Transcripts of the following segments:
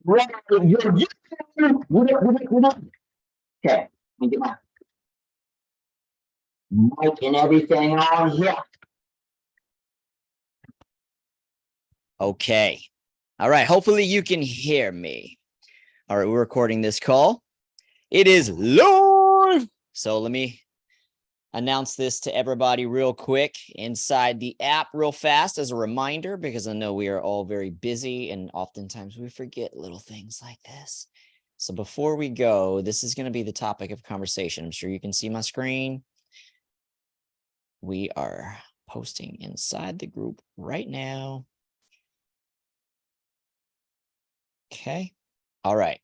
Right, okay, let me get my mic and everything on here. Okay. All right. Hopefully you can hear me. All right. We're recording this call. It is live. So let me announce this to everybody real quick inside the app real fast as a reminder, because I know we are all very busy and oftentimes we forget little things like this. So before we go, this is going to be the topic of conversation. I'm sure you can see my screen. We are posting inside the group right now. Okay. All right.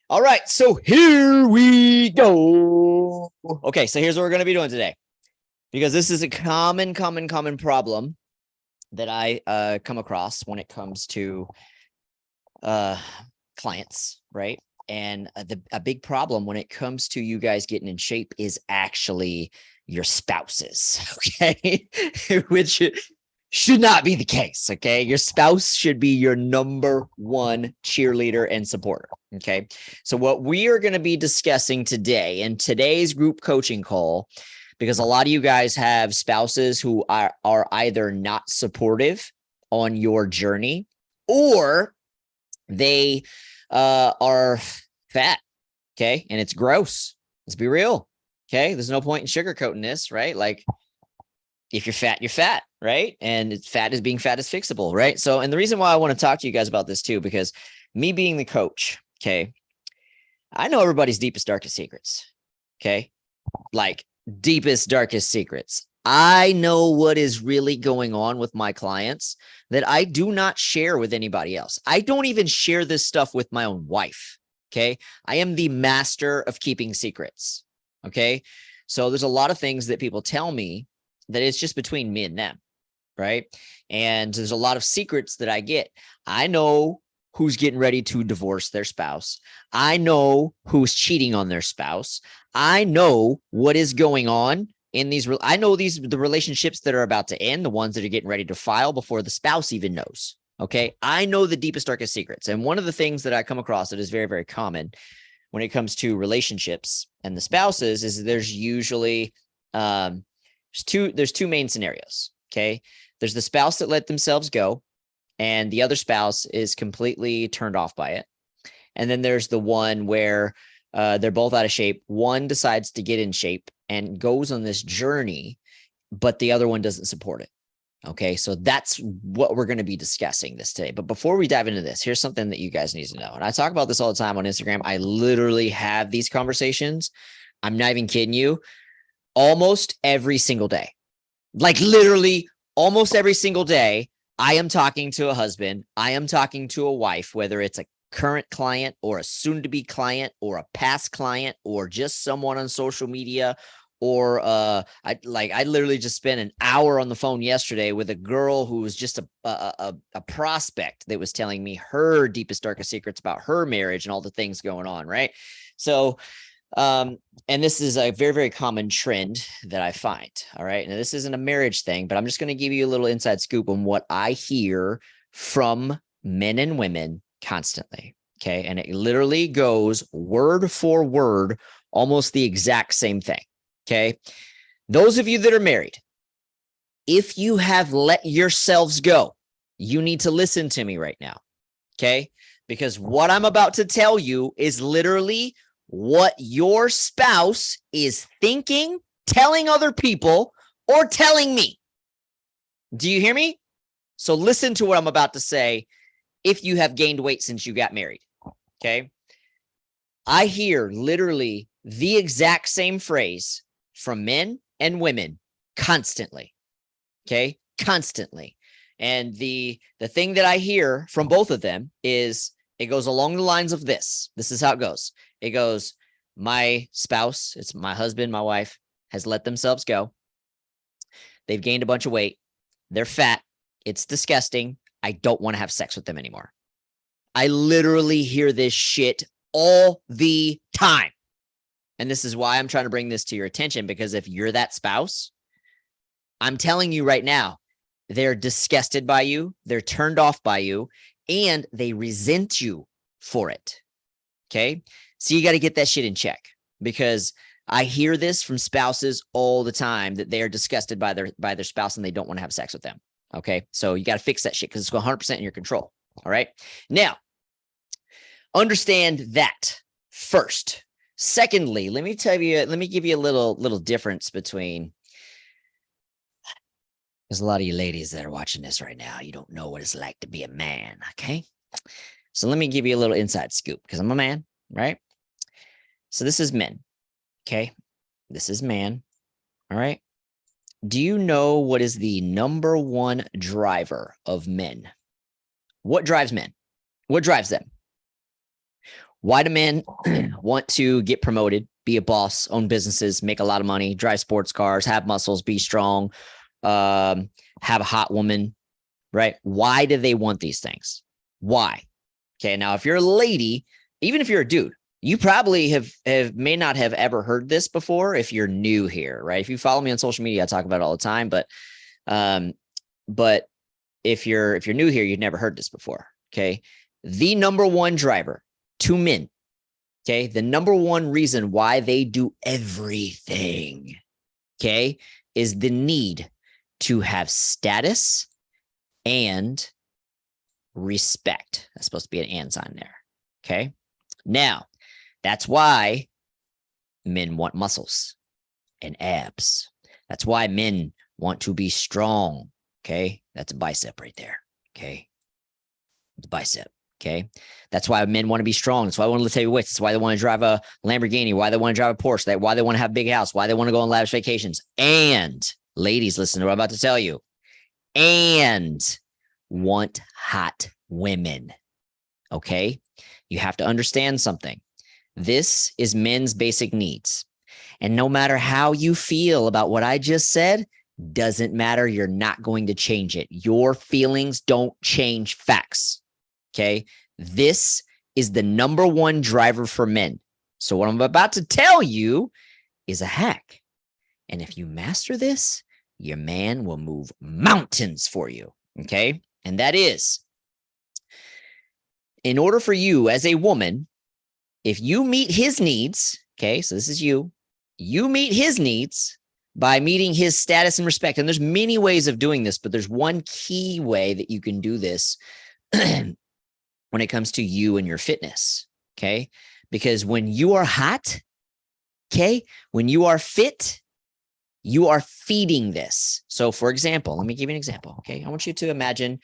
All right. So here we go. Okay. So here's what we're going to be doing today, because this is a common problem that I come across when it comes to clients, right? And a big problem when it comes to you guys getting in shape is actually your spouses, okay? Which should not be the case, okay? Your spouse should be your number one cheerleader and supporter, okay? So what we are going to be discussing today in today's group coaching call, because a lot of you guys have spouses who are either not supportive on your journey, or they are fat, okay? And it's gross. Let's be real, okay? There's no point in sugarcoating this, right? Like, if you're fat, you're fat, right? And fat is fixable, right? So, and the reason why I want to talk to you guys about this too, because me being the coach, okay, I know everybody's deepest, darkest secrets, okay? Like, deepest, darkest secrets. I know what is really going on with my clients that I do not share with anybody else. I don't even share this stuff with my own wife, okay? I am the master of keeping secrets, okay? So there's a lot of things that people tell me that it's just between me and them, right? And there's a lot of secrets that I get. I know who's getting ready to divorce their spouse. I know who's cheating on their spouse. I know what is going on in these. I know the relationships that are about to end, the ones that are getting ready to file before the spouse even knows. Okay. I know the deepest, darkest secrets. And one of the things that I come across that is very, very common when it comes to relationships and the spouses is there's usually, there's two main scenarios. Okay. There's the spouse that let themselves go, and the other spouse is completely turned off by it. And then there's the one where they're both out of shape. One decides to get in shape and goes on this journey, but the other one doesn't support it. Okay, so that's what we're going to be discussing this today. But before we dive into this, here's something that you guys need to know. And I talk about this all the time on Instagram. I literally have these conversations. I'm not even kidding you. Almost every single day, like literally almost every single day, I am talking to a husband. I am talking to a wife, whether it's a current client or a soon-to-be client or a past client or just someone on social media, or I literally just spent an hour on the phone yesterday with a girl who was just a prospect that was telling me her deepest, darkest secrets about her marriage and all the things going on, right? So and this is a very, very common trend that I find. All right. Now, this isn't a marriage thing, but I'm just going to give you a little inside scoop on what I hear from men and women constantly. Okay. And it literally goes word for word, almost the exact same thing. Okay. Those of you that are married, if you have let yourselves go, you need to listen to me right now. Okay. Because what I'm about to tell you is literally what your spouse is thinking, telling other people, or telling me. Do you hear me? So listen to what I'm about to say if you have gained weight since you got married, okay? I hear literally the exact same phrase from men and women constantly, okay? Constantly. And the thing that I hear from both of them is it goes along the lines of this. This is how it goes. It goes, my spouse, it's my husband, my wife, has let themselves go. They've gained a bunch of weight. They're fat. It's disgusting. I don't want to have sex with them anymore. I literally hear this shit all the time. And this is why I'm trying to bring this to your attention, because if you're that spouse, I'm telling you right now, they're disgusted by you. They're turned off by you, and they resent you for it. Okay. So you got to get that shit in check, because I hear this from spouses all the time that they are disgusted by their spouse and they don't want to have sex with them. Okay. So you got to fix that shit because it's 100% in your control. All right. Now, understand that first. Secondly, let me give you a little difference between, there's a lot of you ladies that are watching this right now. You don't know what it's like to be a man. Okay. So let me give you a little inside scoop, because I'm a man, right? So this is men. Okay. This is man. All right. Do you know what is the number one driver of men? What drives men? What drives them? Why do men want to get promoted, be a boss, own businesses, make a lot of money, drive sports cars, have muscles, be strong, have a hot woman, right? Why do they want these things? Why? Okay. Now, if you're a lady, even if you're a dude, you probably may not have ever heard this before if you're new here, right? If you follow me on social media, I talk about it all the time, but if you're new here, you've never heard this before. Okay. The number one driver to men, okay, the number one reason why they do everything, okay, is the need to have status and respect. That's supposed to be an and sign there. Okay. Now, that's why men want muscles and abs. That's why men want to be strong. Okay. That's a bicep right there. Okay. It's a bicep. Okay. That's why men want to be strong. That's why they want to lift heavy weights. That's why they want to drive a Lamborghini, why they want to drive a Porsche, why they want to have a big house, why they want to go on lavish vacations. And ladies, listen to what I'm about to tell you. And want hot women. Okay. You have to understand something. This is men's basic needs. And no matter how you feel about what I just said, doesn't matter. You're not going to change it. Your feelings don't change facts. Okay. This is the number one driver for men. So what I'm about to tell you is a hack. And if you master this, your man will move mountains for you. Okay. And that is, in order for you as a woman, if you meet his needs, okay, so this is you meet his needs by meeting his status and respect. And there's many ways of doing this, but there's one key way that you can do this when it comes to you and your fitness. Okay. Because when you are hot, okay, when you are fit, you are feeding this. So for example, let me give you an example. Okay. I want you to imagine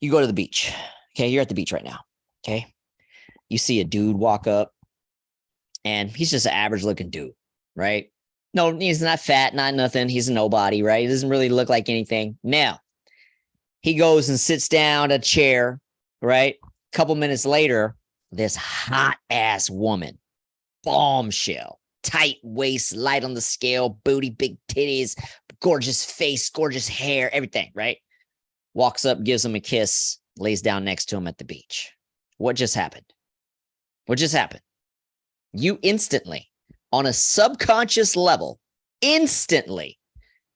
you go to the beach. Okay. You're at the beach right now. Okay. You see a dude walk up and he's just an average looking dude, right? No, he's not fat, not nothing. He's a nobody, right? He doesn't really look like anything. Now he goes and sits down at a chair, right? A couple minutes later, this hot ass woman, bombshell, tight waist, light on the scale, booty, big titties, gorgeous face, gorgeous hair, everything, right? Walks up, gives him a kiss, lays down next to him at the beach. What just happened? What just happened? You instantly, on a subconscious level, instantly,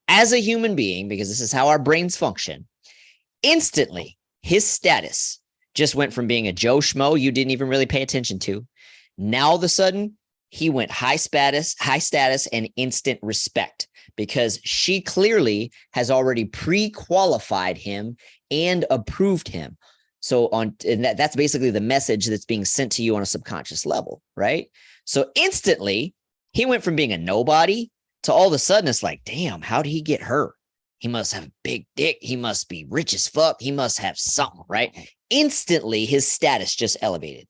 as a human being, because this is how our brains function, instantly, his status just went from being a Joe Schmo you didn't even really pay attention to. Now, all of a sudden, he went high status, and instant respect, because she clearly has already pre-qualified him and approved him. So that's basically the message that's being sent to you on a subconscious level, right? So instantly, he went from being a nobody to all of a sudden it's like, damn, how did he get her? He must have a big dick. He must be rich as fuck. He must have something, right? Instantly, his status just elevated.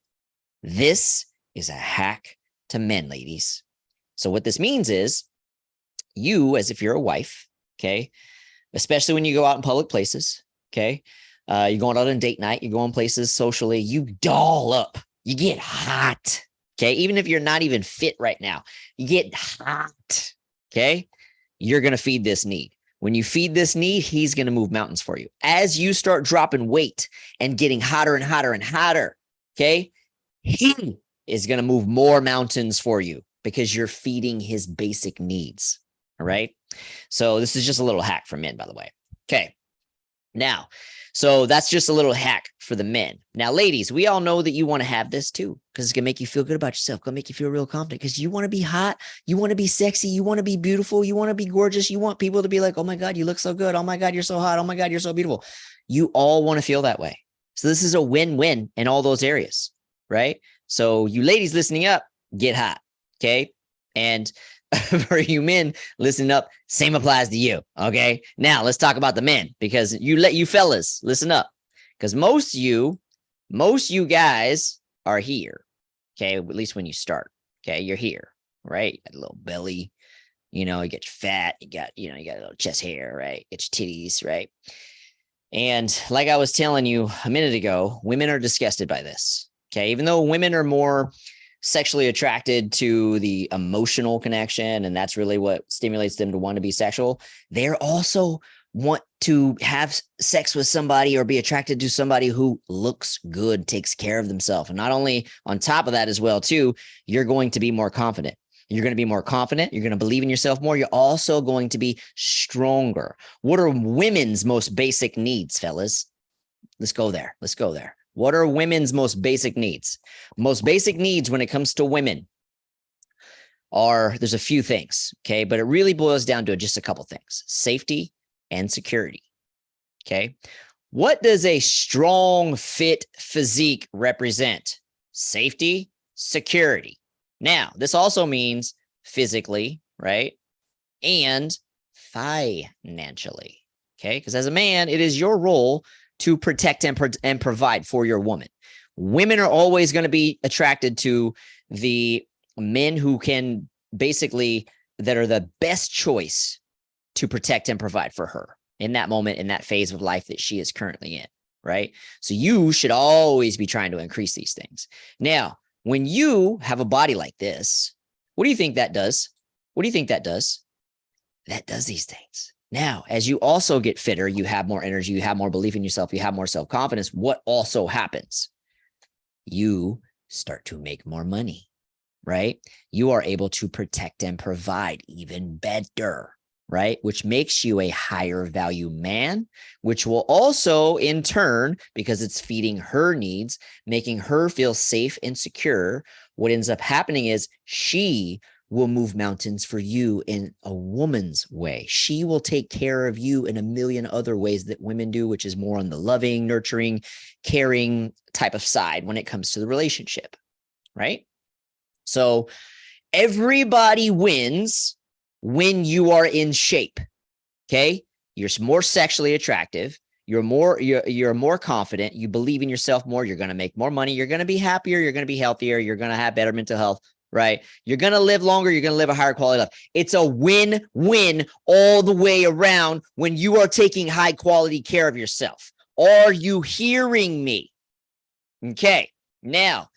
This is a hack to men, ladies. So what this means is you, as if you're a wife, okay, especially when you go out in public places, okay, you're going out on date night, you're going places socially, you doll up, you get hot, okay, even if you're not even fit right now, you get hot, okay, you're going to feed this need. When you feed this need, he's going to move mountains for you. As you start dropping weight and getting hotter and hotter and hotter, okay, he is going to move more mountains for you because you're feeding his basic needs. All right. So this is just a little hack for men, by the way. Okay. Now, so that's just a little hack for the men. Now, ladies, we all know that you want to have this too, because it's going to make you feel good about yourself. Going to make you feel real confident because you want to be hot. You want to be sexy. You want to be beautiful. You want to be gorgeous. You want people to be like, oh my God, you look so good. Oh my God, you're so hot. Oh my God, you're so beautiful. You all want to feel that way. So this is a win-win in all those areas, right? So you ladies listening up, get hot. Okay. And for you men listening up, same applies to you. Okay. Now let's talk about the men, because you fellas listen up, because most you guys are here. Okay. At least when you start. Okay. You're here, right? You got a little belly, you get your fat, you got a little chest hair, right? Get your titties, right? And like I was telling you a minute ago, women are disgusted by this. Okay. Even though women are more sexually attracted to the emotional connection, and that's really what stimulates them to want to be sexual, they're also want to have sex with somebody or be attracted to somebody who looks good, takes care of themselves. And not only on top of that as well, too, you're going to be more confident. You're going to be more confident. You're going to believe in yourself more. You're also going to be stronger. What are women's most basic needs, fellas? Let's go there. What are women's most basic needs? Most basic needs when it comes to women there's a few things, okay? But it really boils down to just a couple things: safety and security, okay? What does a strong, fit physique represent? Safety, security. Now, this also means physically, right? And financially, okay? Because as a man, it is your role to protect and provide for your woman. Women are always going to be attracted to the men who can that are the best choice to protect and provide for her in that moment, in that phase of life that she is currently in, right? So you should always be trying to increase these things. Now, when you have a body like this, what do you think that does? That does these things. Now, as you also get fitter, you have more energy, you have more belief in yourself, you have more self-confidence. What also happens? You start to make more money, right? You are able to protect and provide even better, right? Which makes you a higher value man, which will also in turn, because it's feeding her needs, making her feel safe and secure. What ends up happening is she will move mountains for you in a woman's way. She will take care of you in a million other ways that women do, which is more on the loving, nurturing, caring type of side when it comes to the relationship, right? So everybody wins when you are in shape, okay? You're more sexually attractive. You're more confident. You believe in yourself more. You're going to make more money. You're going to be happier. You're going to be healthier. You're going to have better mental health, right? You're going to live longer. You're going to live a higher quality life. It's a win-win all the way around when you are taking high quality care of yourself. Are you hearing me? Okay. Now,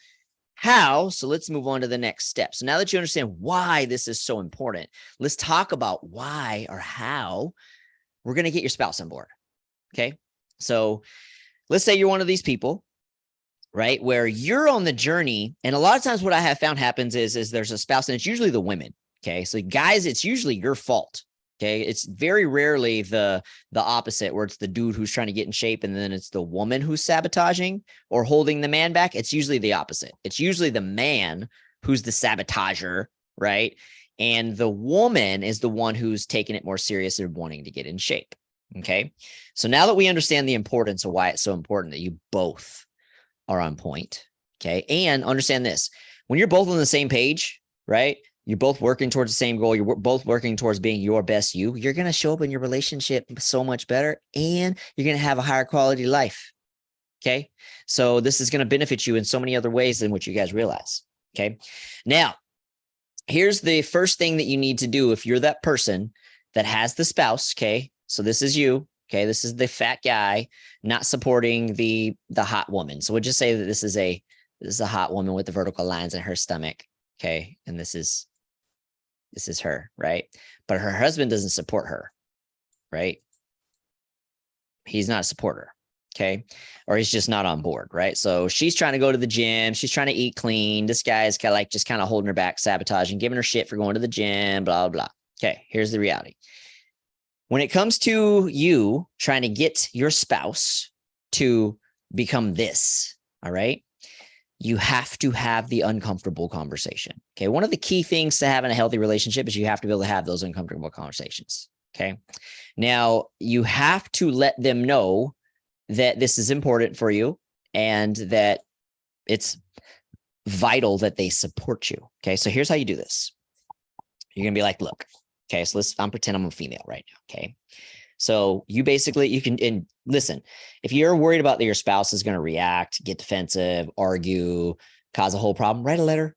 how? So let's move on to the next step. So now that you understand why this is so important, let's talk about why or how we're going to get your spouse on board. Okay. So let's say you're one of these people, right, where you're on the journey. And a lot of times what I have found happens is there's a spouse, and it's usually the women. Okay. So guys, it's usually your fault. Okay. It's very rarely the opposite, where it's the dude who's trying to get in shape and then it's the woman who's sabotaging or holding the man back. It's usually the opposite. It's usually the man who's the sabotager, right? And the woman is the one who's taking it more serious and wanting to get in shape. Okay. So now that we understand the importance of why it's so important that you both are on point. Okay. And understand this: when you're both on the same page, right? You're both working towards the same goal. You're both working towards being your best you. You're going to show up in your relationship so much better, and you're going to have a higher quality life. Okay. So this is going to benefit you in so many other ways than what you guys realize. Okay. Now, here's the first thing that you need to do if you're that person that has the spouse. Okay. So this is you. Okay. This is the fat guy not supporting the hot woman. So we'll just say that this is a hot woman with the vertical lines in her stomach. Okay. And this is her, right? But her husband doesn't support her, right? He's not a supporter. Okay. Or he's just not on board, right? So she's trying to go to the gym. She's trying to eat clean. This guy is kind of like just kind of holding her back, sabotaging, giving her shit for going to the gym, blah, blah, blah. Okay. Here's the reality. When it comes to you trying to get your spouse to become this, all right, you have to have the uncomfortable conversation. Okay. One of the key things to having a healthy relationship is you have to be able to have those uncomfortable conversations. Okay. Now, you have to let them know that this is important for you and that it's vital that they support you. Okay. So here's how you do this. You're going to be like, look, okay, so I'm pretending I'm a female right now. Okay. So you can, and listen, if you're worried about that your spouse is going to react, get defensive, argue, cause a whole problem, write a letter.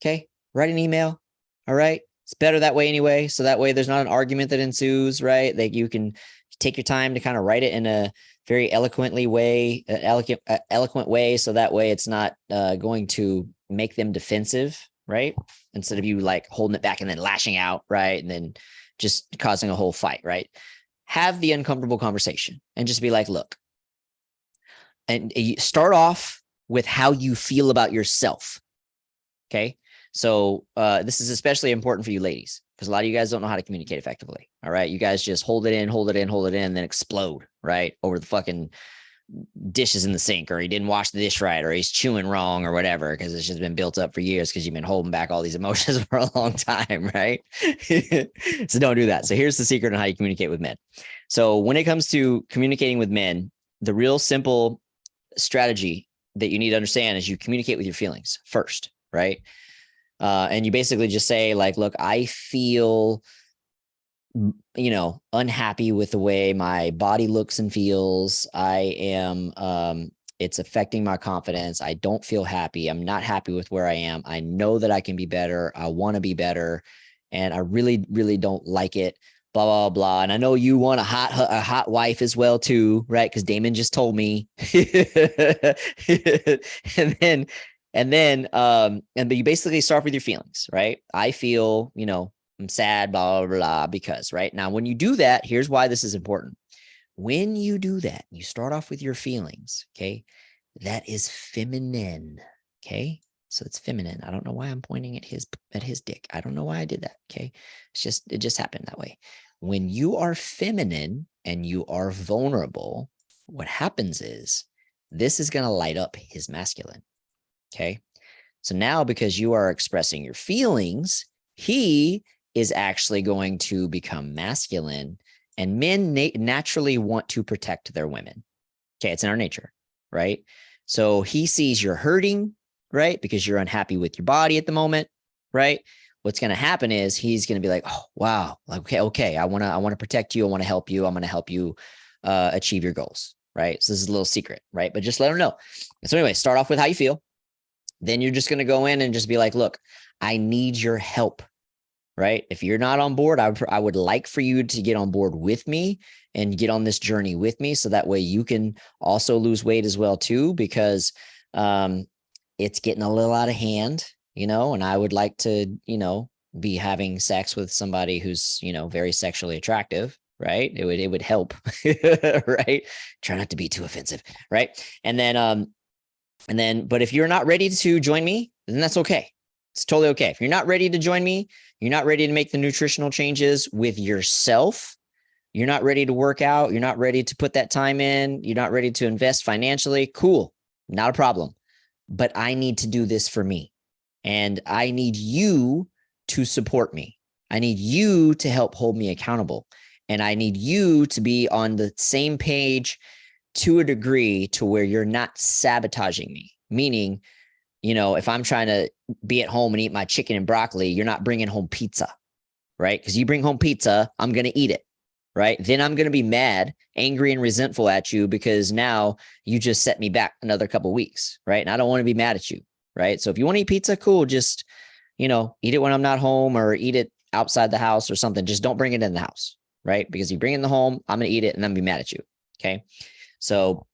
Okay. Write an email. All right. It's better that way anyway. So that way there's not an argument that ensues, right? Like you can take your time to kind of write it in a very eloquent way. So that way it's not going to make them defensive, right? Instead of you like holding it back and then lashing out, right? And then just causing a whole fight, right? Have the uncomfortable conversation and just be like, look, and you start off with how you feel about yourself. Okay. So this is especially important for you ladies because a lot of you guys don't know how to communicate effectively. All right. You guys just hold it in, and then explode, right? Over the fucking dishes in the sink, or he didn't wash the dish right, or he's chewing wrong or whatever, because it's just been built up for years because you've been holding back all these emotions for a long time, right? So don't do that. So here's the secret on how you communicate with men. So when it comes to communicating with men, the real simple strategy that you need to understand is you communicate with your feelings first, right? And you basically just say like, look, I feel unhappy with the way my body looks and feels. I am, it's affecting my confidence. I don't feel happy. I'm not happy with where I am. I know that I can be better. I want to be better. And I really, really don't like it. Blah, blah, blah. And I know you want a hot wife as well too, right? Because Damon just told me. and then you basically start with your feelings, right? I feel, I'm sad, blah, blah, blah, because, right? Now, when you do that, here's why this is important. When you do that, you start off with your feelings, okay? That is feminine, okay? So it's feminine. I don't know why I'm pointing at his dick. I don't know why I did that, okay? It just happened that way. When you are feminine and you are vulnerable, what happens is this is going to light up his masculine, okay? So now because you are expressing your feelings, he is actually going to become masculine, and men naturally want to protect their women. Okay. It's in our nature, right? So he sees you're hurting, right? Because you're unhappy with your body at the moment, right? What's going to happen is he's going to be like, oh, wow. Like, okay. I want to protect you. I want to help you. I'm going to help you achieve your goals. Right. So this is a little secret, right? But just let him know. So anyway, start off with how you feel. Then you're just going to go in and just be like, look, I need your help. Right? If you're not on board, I would like for you to get on board with me and get on this journey with me. So that way you can also lose weight as well too, because it's getting a little out of hand, and I would like to, be having sex with somebody who's, very sexually attractive. Right. It would help. Right. Try not to be too offensive. Right. And then, but if you're not ready to join me, then that's okay. It's totally okay. If you're not ready to join me, you're not ready to make the nutritional changes with yourself, you're not ready to work out, you're not ready to put that time in, you're not ready to invest financially, cool, not a problem. But I need to do this for me. And I need you to support me. I need you to help hold me accountable. And I need you to be on the same page to a degree to where you're not sabotaging me, meaning, if I'm trying to be at home and eat my chicken and broccoli, you're not bringing home pizza, right? Because you bring home pizza, I'm going to eat it, right? Then I'm going to be mad, angry, and resentful at you because now you just set me back another couple of weeks, right? And I don't want to be mad at you, right? So if you want to eat pizza, cool. Just, eat it when I'm not home or eat it outside the house or something. Just don't bring it in the house, right? Because you bring it in the home, I'm going to eat it and I'm going to be mad at you, okay? So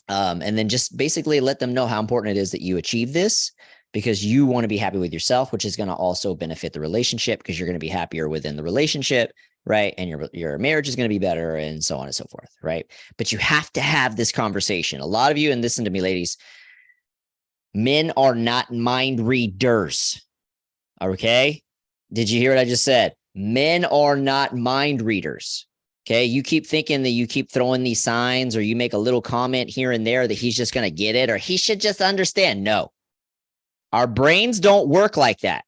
and then just basically let them know how important it is that you achieve this because you want to be happy with yourself, which is going to also benefit the relationship because you're going to be happier within the relationship, right? And your marriage is going to be better and so on and so forth, right? But you have to have this conversation. A lot of you, and listen to me, ladies, men are not mind readers, okay? Did you hear what I just said? Men are not mind readers. Okay. You keep thinking that you keep throwing these signs, or you make a little comment here and there that he's just going to get it, or he should just understand. No, our brains don't work like that.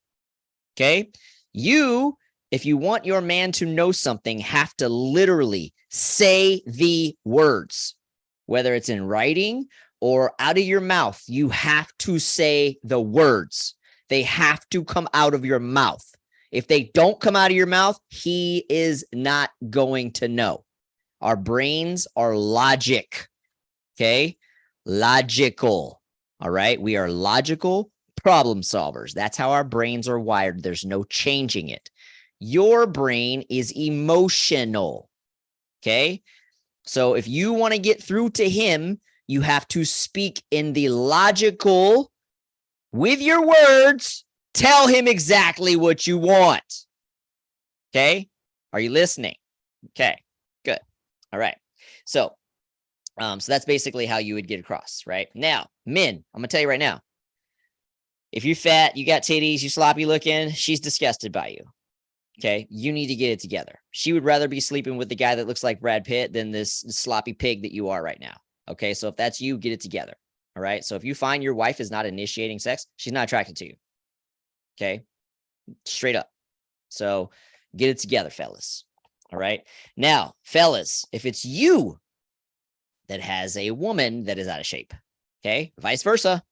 Okay. You, if you want your man to know something, have to literally say the words, whether it's in writing or out of your mouth. You have to say the words. They have to come out of your mouth. If they don't come out of your mouth, he is not going to know. Our brains are logic. Okay. Logical. All right. We are logical problem solvers. That's how our brains are wired. There's no changing it. Your brain is emotional. Okay. So if you want to get through to him, you have to speak in the logical, with your words, tell him exactly what you want. Okay. Are you listening? Okay, good. All right. So that's basically how you would get across, right? Now, men, I'm going to tell you right now, if you're fat, you got titties, you sloppy looking, she's disgusted by you. Okay. You need to get it together. She would rather be sleeping with the guy that looks like Brad Pitt than this sloppy pig that you are right now. Okay. So if that's you, get it together. All right. So if you find your wife is not initiating sex, she's not attracted to you. Okay. Straight up. So get it together, fellas. All right. Now, fellas, if it's you that has a woman that is out of shape, okay, vice versa,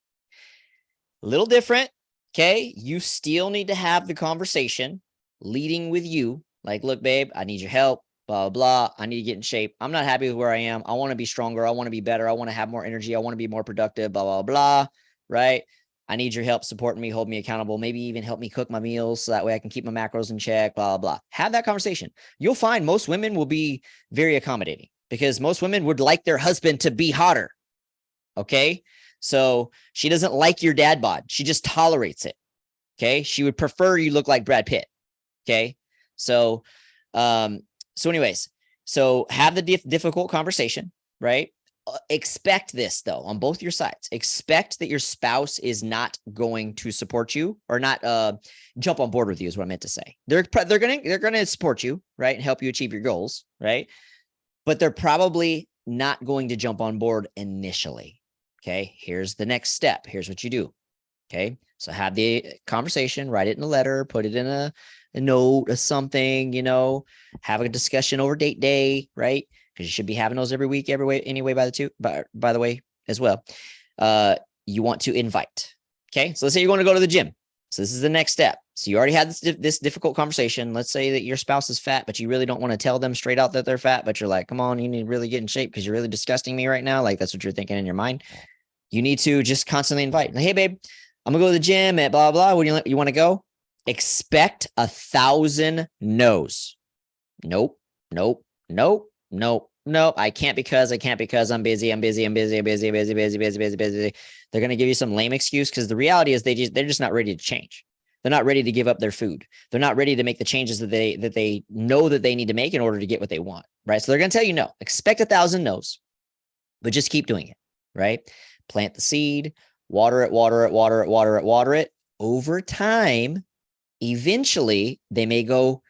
a little different. Okay. You still need to have the conversation leading with you. Like, look, babe, I need your help, blah, blah, blah. I need to get in shape. I'm not happy with where I am. I want to be stronger. I want to be better. I want to have more energy. I want to be more productive, blah, blah, blah. Right. I need your help supporting me, hold me accountable, maybe even help me cook my meals so that way I can keep my macros in check, blah, blah, blah. Have that conversation. You'll find most women will be very accommodating because most women would like their husband to be hotter. Okay. So she doesn't like your dad bod. She just tolerates it. Okay. She would prefer you look like Brad Pitt. Okay. So, anyways, so have the difficult conversation, right? Expect this though, on both your sides. Expect that your spouse is not going to support you or not jump on board with you is what I meant to say. They're going to support you, right? And help you achieve your goals, right? But they're probably not going to jump on board initially. Okay. Here's the next step. Here's what you do. Okay. So have the conversation, write it in a letter, put it in a note or something, have a discussion over date day, right? Because you should be having those every week, anyway, by the way, as well. You want to invite. Okay. So let's say you're going to go to the gym. So this is the next step. So you already had this difficult conversation. Let's say that your spouse is fat, but you really don't want to tell them straight out that they're fat, but you're like, come on, you need to really get in shape because you're really disgusting me right now. Like that's what you're thinking in your mind. You need to just constantly invite. Like, hey, babe, I'm gonna go to the gym at blah, blah. Would you want to go? Expect 1,000 no's. Nope. I can't because I'm busy. They're going to give you some lame excuse because the reality is they're just not ready to change. They're not ready to give up their food. They're not ready to make the changes that they know that they need to make in order to get what they want, right? So they're going to tell you no. Expect 1,000 no's, but just keep doing it, right? Plant the seed, water it. Over time, eventually, they may go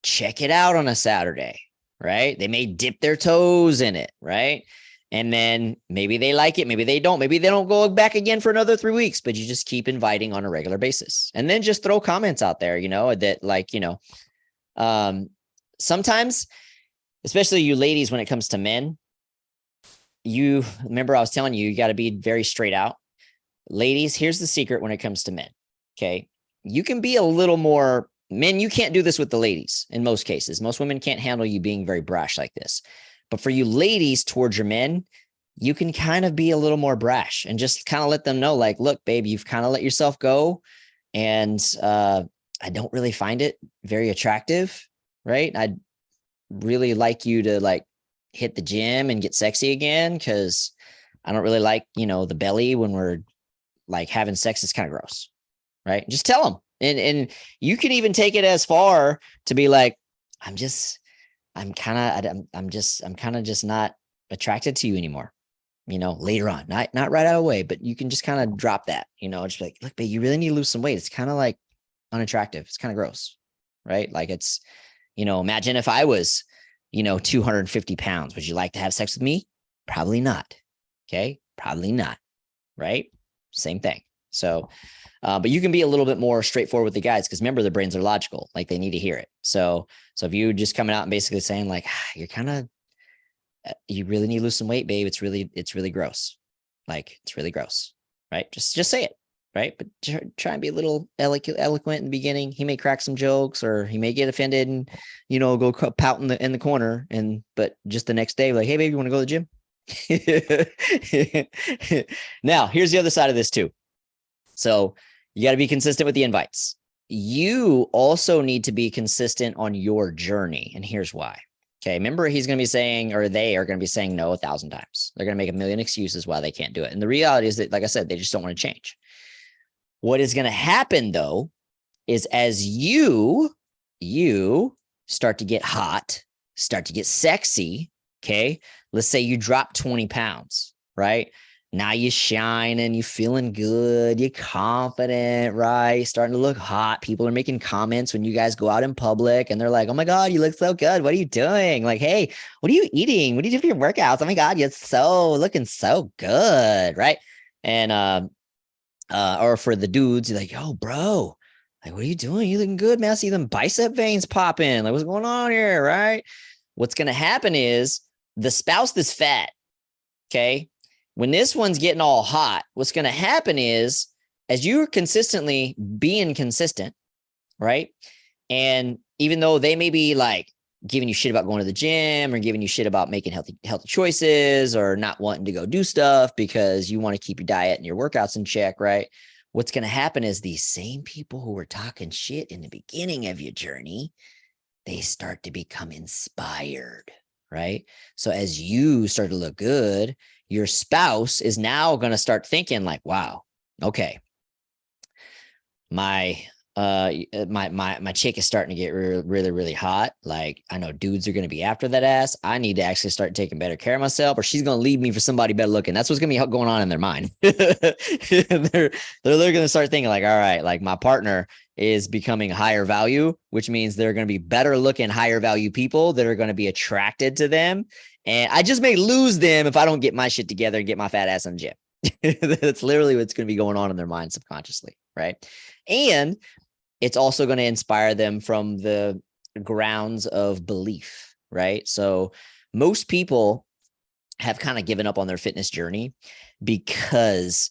check it out on a Saturday, right? They may dip their toes in it, right? And then maybe they like it, maybe they don't. Maybe they don't go back again for another 3 weeks, but you just keep inviting on a regular basis. And then just throw comments out there, that sometimes, especially you ladies, when it comes to men, you remember I was telling you, you got to be very straight out. Ladies, here's the secret when it comes to men. Okay. You can be a little more men. You can't do this with the ladies in most cases. Most women can't handle you being very brash like this. But for you ladies towards your men, you can kind of be a little more brash and just kind of let them know, like, look, babe, you've kind of let yourself go. And I don't really find it very attractive. Right. I'd really like you to like hit the gym and get sexy again. Cause I don't really like, the belly when we're like having sex. Is kind of gross. Right. Just tell them. And you can even take it as far to be like, I'm kind of just not attracted to you anymore, later on, not right out of the way, but you can just kind of drop that, just be like, look, babe, you really need to lose some weight. It's kind of like unattractive. It's kind of gross. Right. Like it's, imagine if I was, 250 pounds. Would you like to have sex with me? Probably not. Okay. Probably not. Right. Same thing. So, but you can be a little bit more straightforward with the guys because remember, their brains are logical. Like they need to hear it. So if you just coming out and basically saying like, you're kind of, you really need to lose some weight, babe. It's really gross. Like it's really gross. Right. Just say it. Right. But try and be a little eloquent in the beginning. He may crack some jokes or he may get offended and, go pout in the corner. But just the next day, like, hey, baby, you want to go to the gym? Now, here's the other side of this too. So you got to be consistent with the invites. You also need to be consistent on your journey. And here's why. Okay. Remember, he's going to be saying, or they are going to be saying no 1,000 times. They're going to make a million excuses why they can't do it. And the reality is that, like I said, they just don't want to change. What is going to happen though, is as you start to get hot, start to get sexy. Okay. Let's say you drop 20 pounds, right? Now you shine and you feeling good. You're confident, right? Starting to look hot. People are making comments when you guys go out in public and they're like, oh my God, you look so good. What are you doing? Like, hey, what are you eating? What do you do for your workouts? Oh my God, you're looking so good, right? And, or for the dudes, you're like, yo, bro, like, what are you doing? You looking good, man. I see them bicep veins popping. Like, what's going on here, right? What's going to happen is the spouse that's fat, okay, when this one's getting all hot, what's going to happen is as you're consistently being consistent, right? And even though they may be like giving you shit about going to the gym or giving you shit about making healthy choices or not wanting to go do stuff because you want to keep your diet and your workouts in check, right? What's going to happen is these same people who were talking shit in the beginning of your journey, they start to become inspired, right? So as you start to look good, your spouse is now going to start thinking like, wow, okay, my chick is starting to get really, really hot. Like I know dudes are going to be after that ass. I need to actually start taking better care of myself or she's going to leave me for somebody better looking. That's what's going to be going on in their mind. they're going to start thinking like, all right, like my partner is becoming higher value, which means they're going to be better looking, higher value people that are going to be attracted to them. And I just may lose them if I don't get my shit together and get my fat ass in the gym. That's literally what's going to be going on in their mind subconsciously, right? And it's also going to inspire them from the grounds of belief, right? So most people have kind of given up on their fitness journey because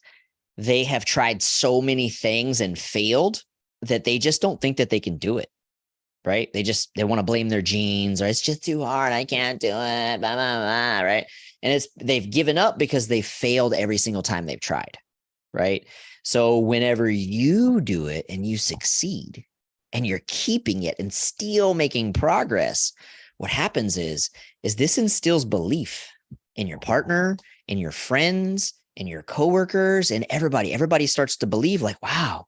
they have tried so many things and failed that they just don't think that they can do it. Right. They want to blame their genes or it's just too hard. I can't do it. Blah, blah, blah, right. And they've given up because they failed every single time they've tried. Right. So whenever you do it and you succeed and you're keeping it and still making progress, what happens is this instills belief in your partner, in your friends, in your coworkers, and everybody. Everybody starts to believe like, wow,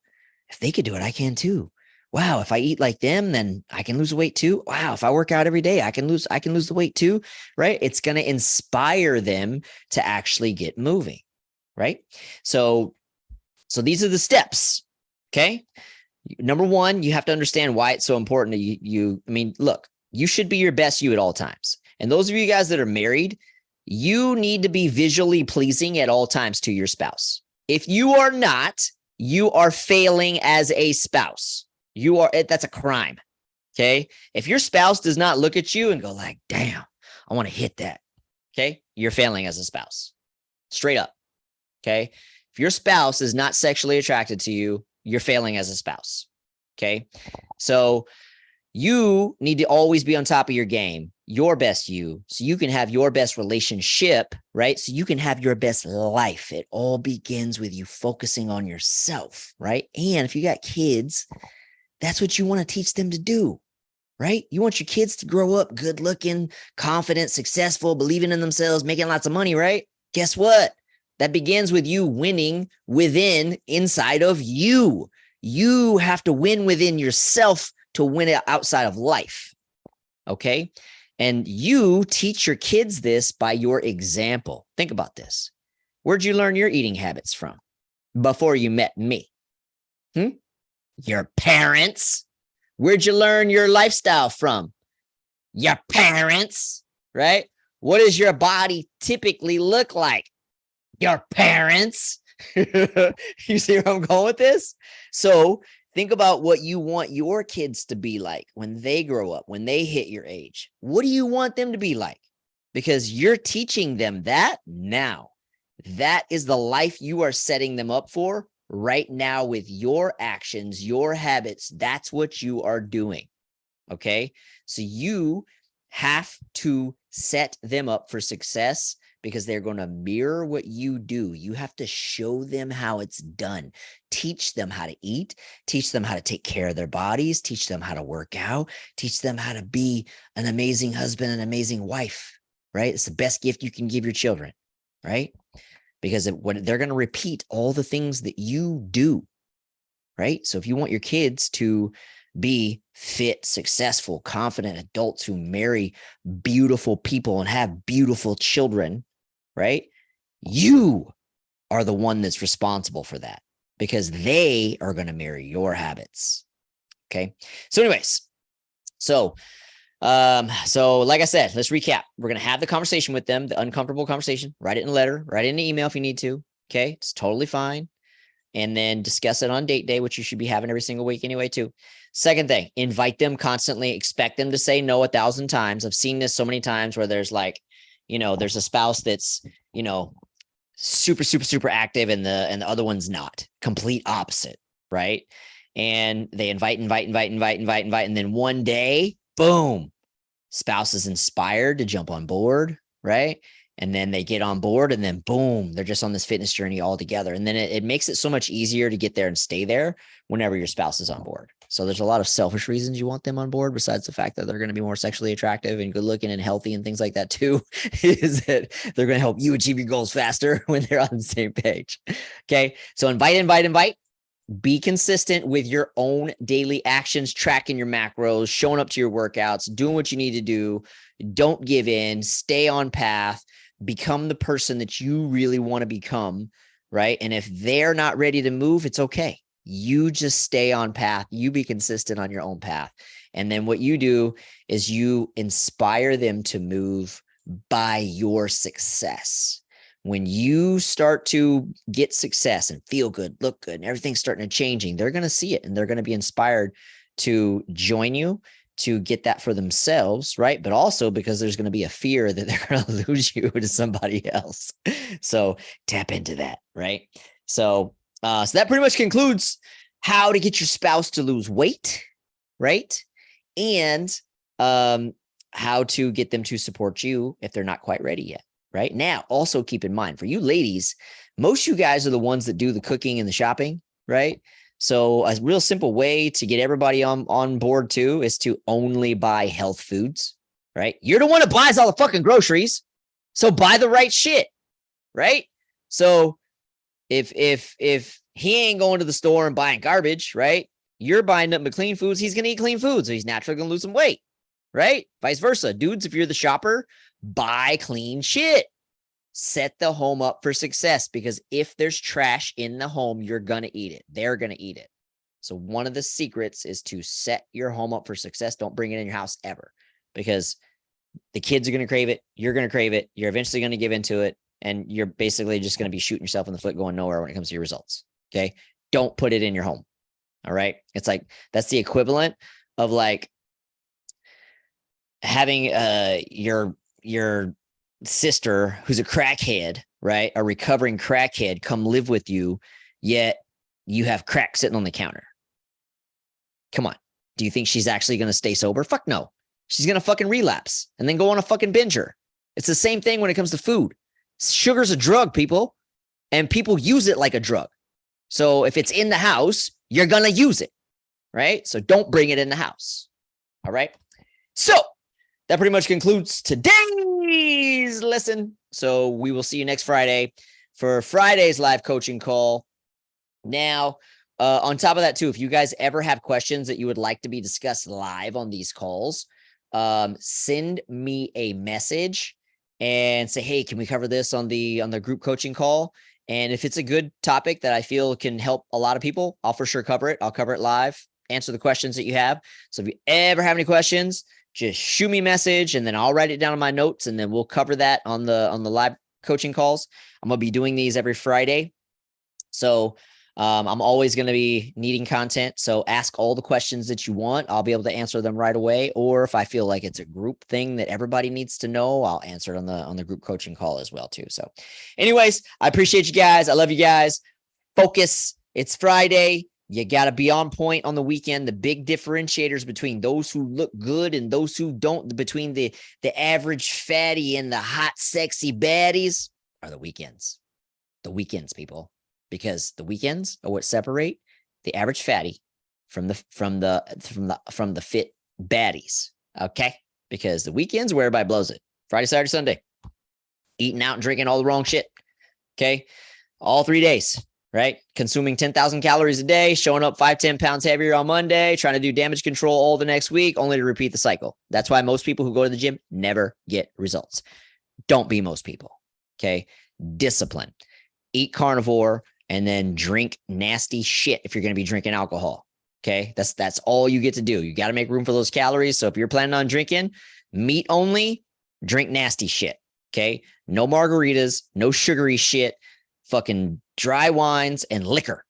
if they could do it, I can too. Wow, if I eat like them, then I can lose weight too. Wow, if I work out every day, I can lose the weight too, right? It's going to inspire them to actually get moving, right? So these are the steps, okay? Number one, you have to understand why it's so important that look, you should be your best you at all times. And those of you guys that are married, you need to be visually pleasing at all times to your spouse. If you are not, you are failing as a spouse. That's a crime. Okay. If your spouse does not look at you and go like, damn, I want to hit that. Okay. You're failing as a spouse. Straight up. Okay. If your spouse is not sexually attracted to you, you're failing as a spouse. Okay. So you need to always be on top of your game, your best you, so you can have your best relationship, right? So you can have your best life. It all begins with you focusing on yourself, right? And if you got kids, that's what you want to teach them to do, right? You want your kids to grow up good looking, confident, successful, believing in themselves, making lots of money, right? Guess what? That begins with you winning inside of you. You have to win within yourself to win outside of life. Okay. And you teach your kids this by your example. Think about this. Where'd you learn your eating habits from before you met me? Your parents. Where'd you learn your lifestyle from? Your parents, right? What does your body typically look like? Your parents. You see where I'm going with this? So think about what you want your kids to be like when they grow up, when they hit your age. What do you want them to be like? Because you're teaching them that now. That is the life you are setting them up for right now with your actions, your habits. That's what you are doing. Okay. So you have to set them up for success because they're going to mirror what you do. You have to show them how it's done. Teach them how to eat, teach them how to take care of their bodies, teach them how to work out, teach them how to be an amazing husband, an amazing wife, right? It's the best gift you can give your children, right? Because when they're going to repeat all the things that you do, right? So if you want your kids to be fit, successful, confident adults who marry beautiful people and have beautiful children, right? You are the one that's responsible for that because they are going to mirror your habits. Okay. So anyways, so like I said, let's recap. We're going to have the conversation with them, the uncomfortable conversation, write it in a letter, write it in an email if you need to. Okay. It's totally fine. And then discuss it on date day, which you should be having every single week anyway, too. Second thing, invite them constantly, expect them to say no 1,000 times. I've seen this so many times where there's like, there's a spouse that's, super, super, super active and the other one's not. Complete opposite, right? And they invite. And then one day, boom, spouse is inspired to jump on board, right? And then they get on board and then boom, they're just on this fitness journey all together. And then it makes it so much easier to get there and stay there whenever your spouse is on board. So there's a lot of selfish reasons you want them on board besides the fact that they're going to be more sexually attractive and good looking and healthy and things like that too, is that they're going to help you achieve your goals faster when they're on the same page. Okay. So invite. Be consistent with your own daily actions, tracking your macros, showing up to your workouts, doing what you need to do. Don't give in, stay on path, become the person that you really want to become, right? And if they're not ready to move, it's okay. You just stay on path. You be consistent on your own path. And then what you do is you inspire them to move by your success. When you start to get success and feel good, look good, and everything's starting to changing, they're going to see it and they're going to be inspired to join you, to get that for themselves, right? But also because there's going to be a fear that they're going to lose you to somebody else. So tap into that, right? So that pretty much concludes how to get your spouse to lose weight, right? And how to get them to support you if they're not quite ready yet. Right now, also keep in mind for you ladies, most of you guys are the ones that do the cooking and the shopping, right? So a real simple way to get everybody on board too is to only buy health foods, right? You're the one that buys all the fucking groceries. So buy the right shit, right? So if he ain't going to the store and buying garbage, right? You're buying nothing but clean foods. He's going to eat clean food. So he's naturally going to lose some weight, right? Vice versa. Dudes, if you're the shopper, buy clean shit. Set the home up for success because if there's trash in the home, you're going to eat it. They're going to eat it. So one of the secrets is to set your home up for success. Don't bring it in your house ever because the kids are going to crave it. You're going to crave it. You're eventually going to give into it. And you're basically just going to be shooting yourself in the foot going nowhere when it comes to your results. Okay. Don't put it in your home. All right. It's like, that's the equivalent of like having your sister who's a crackhead, right? A recovering crackhead come live with you, yet you have crack sitting on the counter. Come on. Do you think she's actually going to stay sober? Fuck no. She's going to fucking relapse and then go on a fucking binger. It's the same thing when it comes to food. Sugar's a drug, people, and people use it like a drug. So if it's in the house, you're going to use it, right? So don't bring it in the house. All right. So that pretty much concludes today's lesson. So we will see you next Friday for Friday's live coaching call. Now, on top of that, too, if you guys ever have questions that you would like to be discussed live on these calls, send me a message and say, hey, can we cover this on the group coaching call? And if it's a good topic that I feel can help a lot of people, I'll for sure cover it. I'll cover it live, answer the questions that you have. So if you ever have any questions, just shoot me a message and then I'll write it down in my notes and then we'll cover that on the live coaching calls. I'm going to be doing these every Friday. So I'm always going to be needing content. So ask all the questions that you want. I'll be able to answer them right away. Or if I feel like it's a group thing that everybody needs to know, I'll answer it on the group coaching call as well too. So anyways, I appreciate you guys. I love you guys. Focus. It's Friday. You got to be on point on the weekend. The big differentiators between those who look good and those who don't, between the average fatty and the hot, sexy baddies, are the weekends. The weekends, people. Because the weekends are what separate the average fatty from the fit baddies. Okay, because the weekends where everybody blows it. Friday, Saturday, Sunday, eating out and drinking all the wrong shit. Okay, all 3 days, right? Consuming 10,000 calories a day, showing up 5-10 pounds heavier on Monday, trying to do damage control all the next week, only to repeat the cycle. That's why most people who go to the gym never get results. Don't be most people. Okay, discipline. Eat carnivore. And then drink nasty shit if you're going to be drinking alcohol. Okay. That's all you get to do. You got to make room for those calories. So if you're planning on drinking meat only, drink nasty shit. Okay. No margaritas, no sugary shit, fucking dry wines and liquor.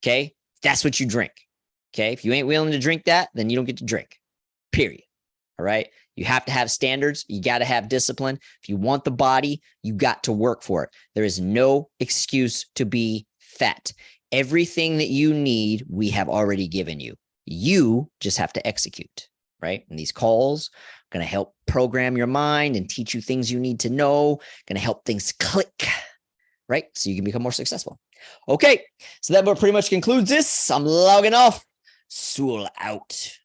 Okay. That's what you drink. Okay. If you ain't willing to drink that, then you don't get to drink. Period. All right. You have to have standards. You got to have discipline. If you want the body, you got to work for it. There is no excuse to be fat. Everything that you need, we have already given you. You just have to execute, right? And these calls are going to help program your mind and teach you things you need to know, going to help things click, right? So you can become more successful. Okay. So that pretty much concludes this. I'm logging off. Soul out.